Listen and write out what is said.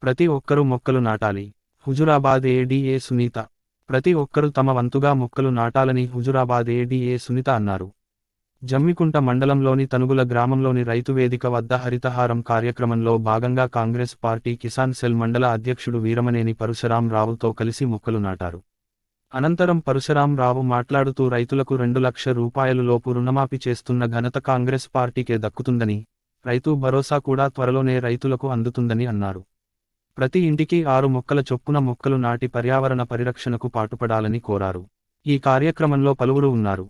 ప్రతి ఒక్కరూ మొక్కలు నాటాలి. హుజురాబాద్ ఏడీఏ సునీత. ప్రతి ఒక్కరూ తమ వంతుగా మొక్కలు నాటాలని హుజురాబాద్ ఏడీఏ సునీత అన్నారు. జమ్మికుంట మండలంలోని తనుగుల గ్రామంలోని రైతువేదిక వద్ద హరితహారం కార్యక్రమంలో భాగంగా కాంగ్రెస్ పార్టీ కిసాన్ సెల్ మండల అధ్యక్షుడు వీరమనేని పరశురాం రావుతో కలిసి మొక్కలు నాటారు. అనంతరం పరశురాం రావు మాట్లాడుతూ రైతులకు 2 లక్షల రూపాయలు లోపు రుణమాఫీ చేస్తున్న ఘనత కాంగ్రెస్ పార్టీకే దక్కుతుందని, రైతు భరోసా కూడా త్వరలోనే రైతులకు అందుతుందని అన్నారు. ప్రతి ఇంటికి 6 మొక్కల చొప్పున మొక్కలు నాటి పర్యావరణ పరిరక్షణకు పాటుపడాలని కోరారు. ఈ కార్యక్రమంలో పలువురు ఉన్నారు.